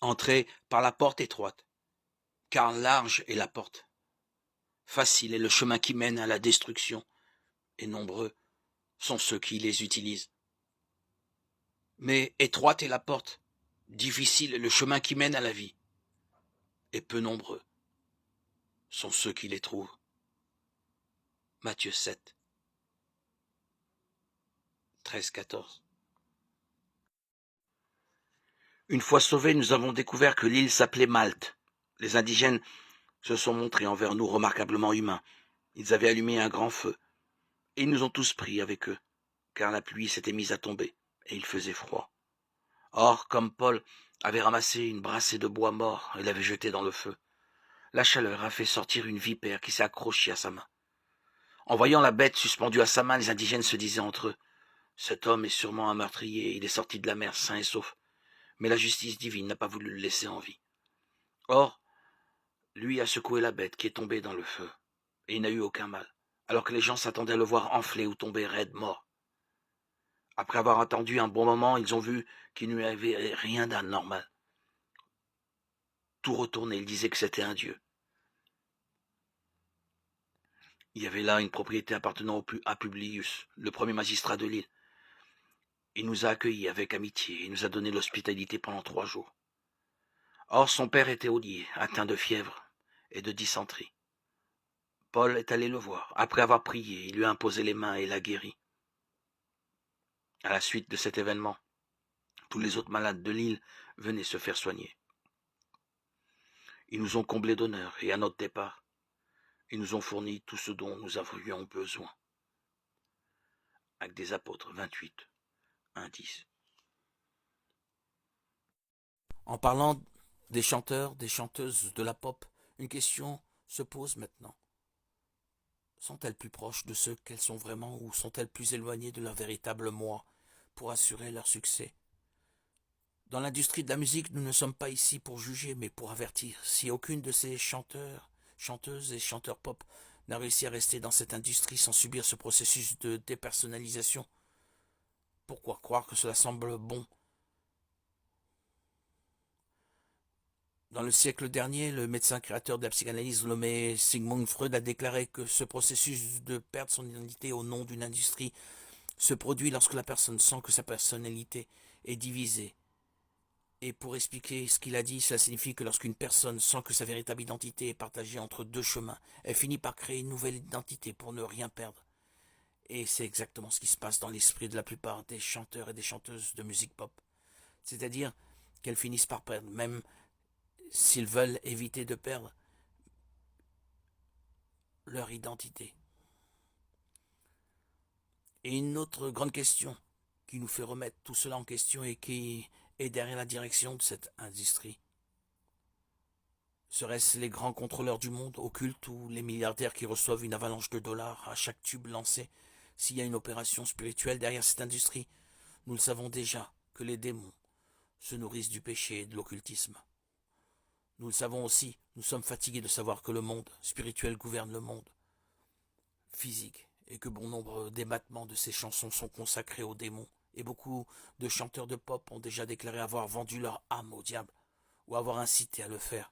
Entrez par la porte étroite, car large est la porte. Facile est le chemin qui mène à la destruction, et nombreux sont ceux qui les utilisent. Mais étroite est la porte, difficile est le chemin qui mène à la vie, et peu nombreux sont ceux qui les trouvent. Matthieu 7, 13-14. Une fois sauvés, nous avons découvert que l'île s'appelait Malte. Les indigènes se sont montrés envers nous remarquablement humains. Ils avaient allumé un grand feu, et ils nous ont tous pris avec eux, car la pluie s'était mise à tomber, et il faisait froid. Or, comme Paul avait ramassé une brassée de bois mort et l'avait jeté dans le feu, la chaleur a fait sortir une vipère qui s'est accrochée à sa main. En voyant la bête suspendue à sa main, les indigènes se disaient entre eux, « Cet homme est sûrement un meurtrier, il est sorti de la mer sain et sauf. » Mais la justice divine n'a pas voulu le laisser en vie. Or, lui a secoué la bête qui est tombée dans le feu, et il n'a eu aucun mal, alors que les gens s'attendaient à le voir enfler ou tomber raide mort. Après avoir attendu un bon moment, ils ont vu qu'il n'y avait rien d'anormal. Tout retourné, ils disaient que c'était un dieu. Il y avait là une propriété appartenant à Publius, le premier magistrat de l'île. Il nous a accueillis avec amitié et nous a donné l'hospitalité pendant 3 jours. Or, son père était au lit, atteint de fièvre et de dysenterie. Paul est allé le voir. Après avoir prié, il lui a imposé les mains et l'a guéri. À la suite de cet événement, tous les autres malades de l'île venaient se faire soigner. Ils nous ont comblés d'honneur et à notre départ, ils nous ont fourni tout ce dont nous avions besoin. Actes des Apôtres 28, 1-10. En parlant des chanteurs, des chanteuses de la pop, une question se pose maintenant. Sont-elles plus proches de ceux qu'elles sont vraiment ou sont-elles plus éloignées de leur véritable moi pour assurer leur succès? Dans l'industrie de la musique, nous ne sommes pas ici pour juger, mais pour avertir. Si aucune de ces chanteurs, chanteuses et chanteurs pop n'a réussi à rester dans cette industrie sans subir ce processus de dépersonnalisation, pourquoi croire que cela semble bon? Dans le siècle dernier, le médecin créateur de la psychanalyse nommé Sigmund Freud a déclaré que ce processus de perdre son identité au nom d'une industrie se produit lorsque la personne sent que sa personnalité est divisée. Et pour expliquer ce qu'il a dit, cela signifie que lorsqu'une personne sent que sa véritable identité est partagée entre 2 chemins, elle finit par créer une nouvelle identité pour ne rien perdre. Et c'est exactement ce qui se passe dans l'esprit de la plupart des chanteurs et des chanteuses de musique pop. C'est-à-dire qu'elles finissent par perdre, même s'ils veulent éviter de perdre leur identité. Et une autre grande question qui nous fait remettre tout cela en question et qui est derrière la direction de cette industrie. Serait-ce les grands contrôleurs du monde occultes ou les milliardaires qui reçoivent une avalanche de dollars à chaque tube lancé? S'il y a une opération spirituelle derrière cette industrie, nous le savons déjà que les démons se nourrissent du péché et de l'occultisme. Nous le savons aussi, nous sommes fatigués de savoir que le monde spirituel gouverne le monde physique et que bon nombre d'ébattements de ces chansons sont consacrés aux démons. Et beaucoup de chanteurs de pop ont déjà déclaré avoir vendu leur âme au diable ou avoir incité à le faire.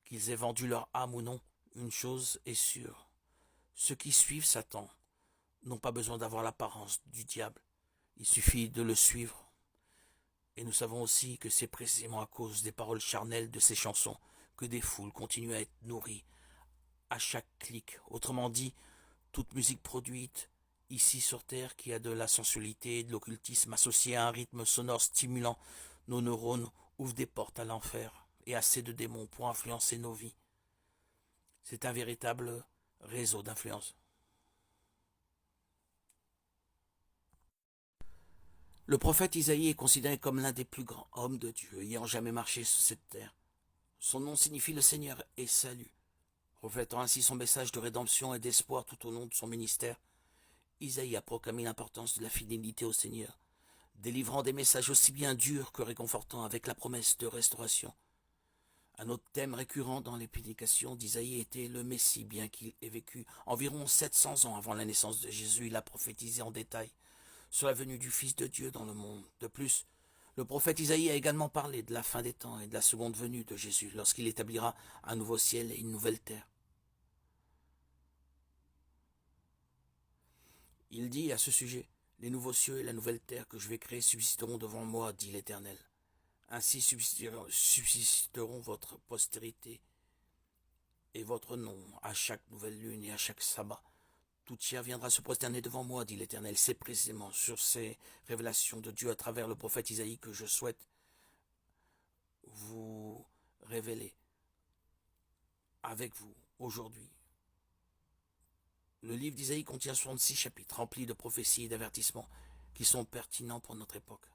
Qu'ils aient vendu leur âme ou non, une chose est sûre. Ceux qui suivent Satan n'ont pas besoin d'avoir l'apparence du diable. Il suffit de le suivre. Et nous savons aussi que c'est précisément à cause des paroles charnelles de ces chansons que des foules continuent à être nourries à chaque clic. Autrement dit, toute musique produite ici sur Terre qui a de la sensualité et de l'occultisme associé à un rythme sonore stimulant nos neurones ouvre des portes à l'enfer et assez de démons pour influencer nos vies. C'est un véritable réseau d'influence. Le prophète Isaïe est considéré comme l'un des plus grands hommes de Dieu ayant jamais marché sur cette terre. Son nom signifie le Seigneur et salut. Reflétant ainsi son message de rédemption et d'espoir tout au long de son ministère, Isaïe a proclamé l'importance de la fidélité au Seigneur, délivrant des messages aussi bien durs que réconfortants avec la promesse de restauration. Un autre thème récurrent dans les prédications d'Isaïe était le Messie, bien qu'il ait vécu environ 700 ans avant la naissance de Jésus, il a prophétisé en détail sur la venue du Fils de Dieu dans le monde. De plus, Le prophète Isaïe a également parlé de la fin des temps et de la seconde venue de Jésus lorsqu'il établira un nouveau ciel et une nouvelle terre. Il dit à ce sujet, les nouveaux cieux et la nouvelle terre que je vais créer subsisteront devant moi, dit l'Éternel. Ainsi subsisteront votre postérité et votre nom à chaque nouvelle lune et à chaque sabbat. Toute chair viendra se prosterner devant moi, dit l'Éternel. C'est précisément sur ces révélations de Dieu à travers le prophète Isaïe que je souhaite vous révéler avec vous aujourd'hui. Le livre d'Isaïe contient 66 chapitres remplis de prophéties et d'avertissements qui sont pertinents pour notre époque.